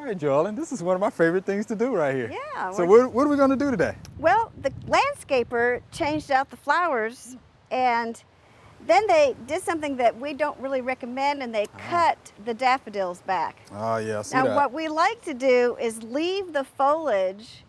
right, Joellen, this is one of my favorite things to do right here. Yeah. So what are we going to do today? Well, the landscaper changed out the flowers, and then they did something that we don't really recommend, and they cut the daffodils back. Oh, yeah, I see Now, that. what we like to do is leave the foliage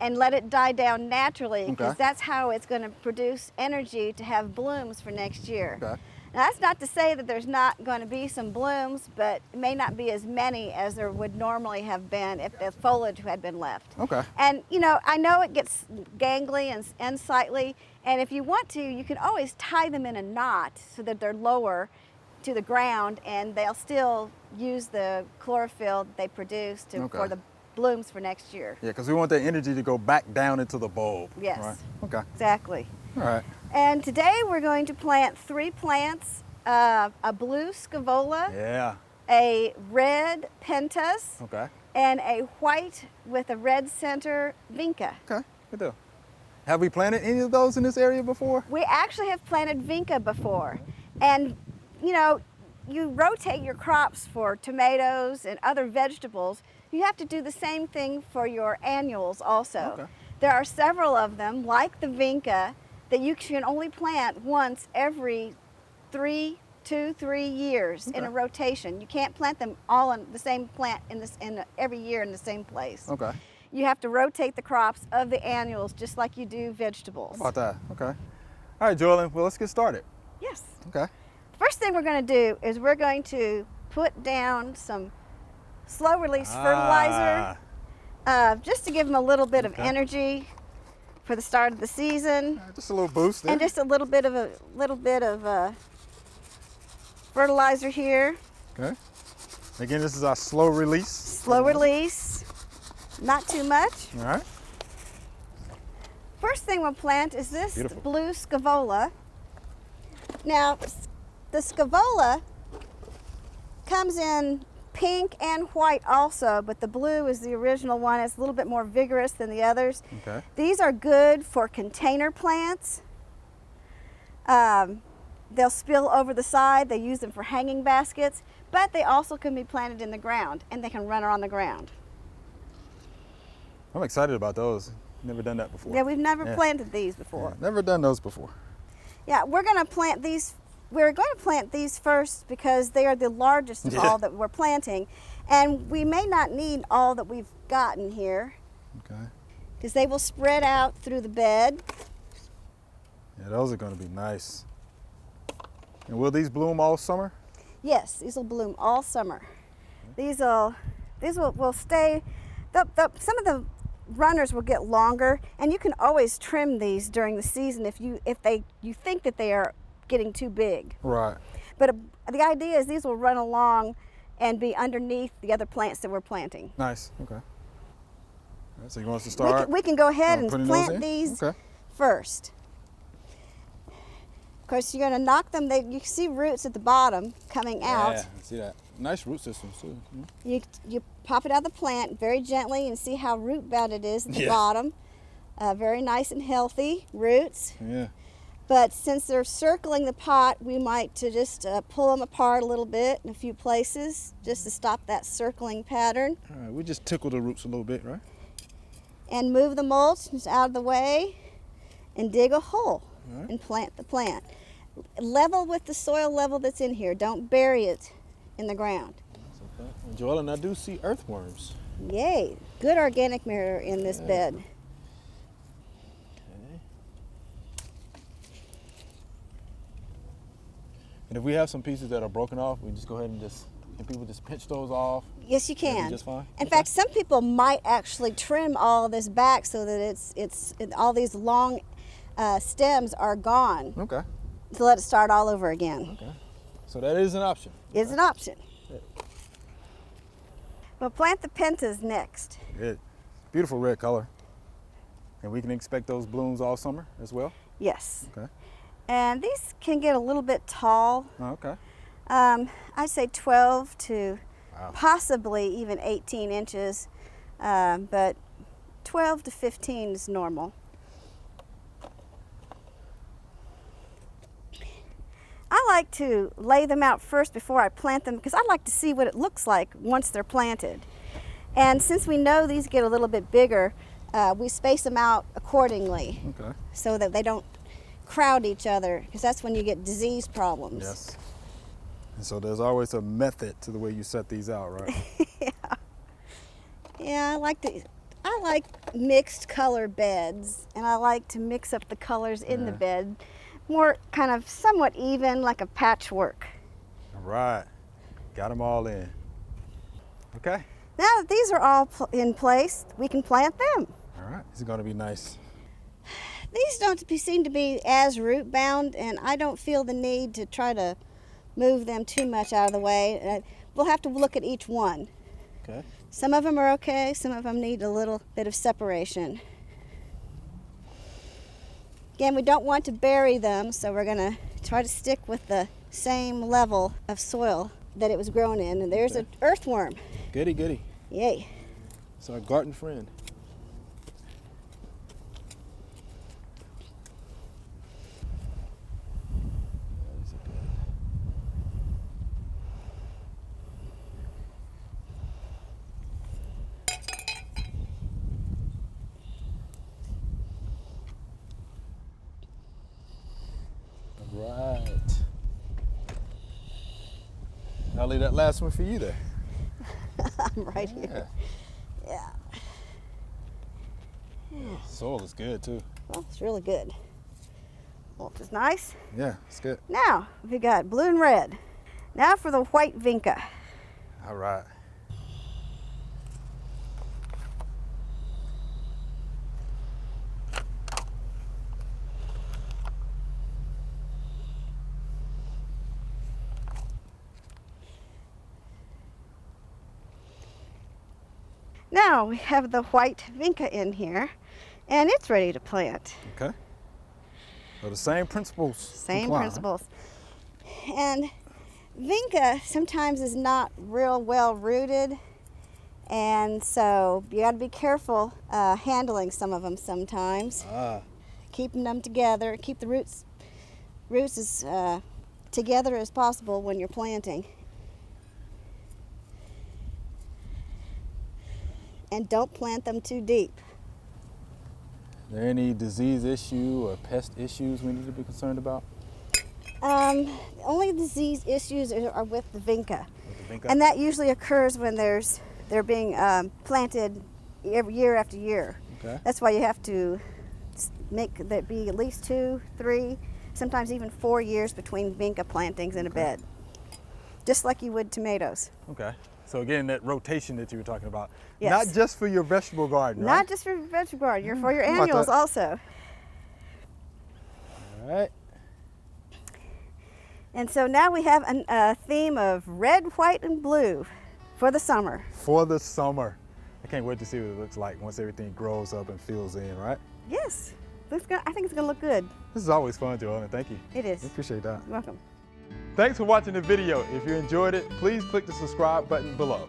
and let it die down naturally, because that's how it's going to produce energy to have blooms for next year. Okay. Now, that's not to say that there's not going to be some blooms, but it may not be as many as there would normally have been if the foliage had been left. Okay. And, you know, I know it gets gangly and unsightly, and if you want to, you can always tie them in a knot so that they're lower to the ground, and they'll still use the chlorophyll they produce for the blooms for next year. Yeah, because we want that energy to go back down into the bulb. Yes. Right. Okay. Exactly. All right. And today we're going to plant 3 plants, a blue Scavola, Yeah. a red Pentas, Okay. and a white with a red center Vinca. Okay. Good deal. Have we planted any of those in this area before? We actually have planted Vinca before. And, you know, you rotate your crops for tomatoes and other vegetables. You have to do the same thing for your annuals also. Okay. There are several of them, like the Vinca, that you can only plant once every 2-3 years in a rotation. You can't plant them all in the same plant every year in the same place. Okay. You have to rotate the crops of the annuals just like you do vegetables. How about that? Okay. All right, Joellen, well, let's get started. Yes. Okay. First thing we're going to do is we're going to put down some slow release fertilizer just to give them a little bit of energy for the start of the season. Just a little boost there. And just a little bit of fertilizer here. Okay. Again, this is our slow release. Slow release, not too much. All right. First thing we'll plant is this Beautiful. blue Scavola. Now, the Scavola comes in pink and white also, but the blue is the original one. It's a little bit more vigorous than the others. Okay. These are good for container plants. They'll spill over the side. They use them for hanging baskets, but they also can be planted in the ground, and they can run on the ground. I'm excited about those. Never done that before. Yeah, we've never planted these before. Yeah, never done those before. Yeah, we're going to plant these. We're going to plant these first because they are the largest of all that we're planting, and we may not need all that we've gotten here. Okay. Because they will spread out through the bed. Yeah, those are going to be nice. And will these bloom all summer? Yes, these will bloom all summer. These will stay. Some of the runners will get longer, and you can always trim these during the season if you think that they are getting too big. Right. But the idea is these will run along and be underneath the other plants that we're planting. Nice. Okay. All right, so you want us to start? We can go ahead and plant these okay. first. Of course, you're going to knock them. You see roots at the bottom coming out. Yeah, I see that. Nice root systems too. You pop it out of the plant very gently and see how root bound it is at the bottom. Very nice and healthy roots. Yeah. But since they're circling the pot, we might just pull them apart a little bit in a few places just to stop that circling pattern. All right, we just tickle the roots a little bit, right? And move the mulch out of the way and dig a hole and plant the plant. Level with the soil level that's in here. Don't bury it in the ground. That's okay. And Joellen, I do see earthworms. Yay, good organic matter in this bed. Okay. And if we have some pieces that are broken off, we just go ahead and people just pinch those off? Yes, you can. Just fine? In fact, some people might actually trim all of this back so that all these long stems are gone. Okay. To let it start all over again. Okay. So that is an option. It's an option. We'll plant the Pentas next. Good. Beautiful red color. And we can expect those blooms all summer as well? Yes. Okay. And these can get a little bit tall. Oh, okay. I'd say 12 to possibly even 18 inches, but 12 to 15 is normal. I like to lay them out first before I plant them because I like to see what it looks like once they're planted. And since we know these get a little bit bigger, we space them out accordingly. Okay. So that they don't crowd each other, because that's when you get disease problems. Yes. And so there's always a method to the way you set these out, right? Yeah, I like mixed color beds, and I like to mix up the colors in the bed, more kind of somewhat even, like a patchwork. All right. Got them all in. Okay. Now that these are all in place, we can plant them. All right. This is going to be nice. These don't seem to be as root bound, and I don't feel the need to try to move them too much out of the way. We'll have to look at each one. Okay. Some of them are okay, some of them need a little bit of separation. Again, we don't want to bury them, so we're going to try to stick with the same level of soil that it was grown in. And there's an earthworm. Goody, goody. Yay. It's our garden friend. Right. I'll leave that last one for you there. I'm right here. Yeah. Soil is good too. Well, it's really good. Well, it's nice. Yeah, it's good. Now, we got blue and red. Now for the white Vinca. All right. Now we have the white Vinca in here, and it's ready to plant. Okay. So the same principles. Same apply, huh? principles. And Vinca sometimes is not real well rooted, and so you got to be careful handling some of them sometimes. Keeping them together, keep the roots as together as possible when you're planting. And don't plant them too deep. Are there any disease issue or pest issues we need to be concerned about? Only disease issues are with the Vinca. With the Vinca? And that usually occurs when they're being planted every year after year. Okay. That's why you have to make that be at least 2, 3, sometimes even 4 years between Vinca plantings in a bed. Just like you would tomatoes. Okay. So again, that rotation that you were talking about, Yes. not just for your vegetable garden, right? Not just for vegetable garden, you're for your How about annuals that? also. All right. And so now we have a theme of red, white, and blue for the summer. For the summer. I can't wait to see what it looks like once everything grows up and fills in, right? Yes, I think it's gonna look good. This is always fun, Joellen. Thank you. It is. I appreciate that. You're welcome. Thanks for watching the video. If you enjoyed it, please click the subscribe button below.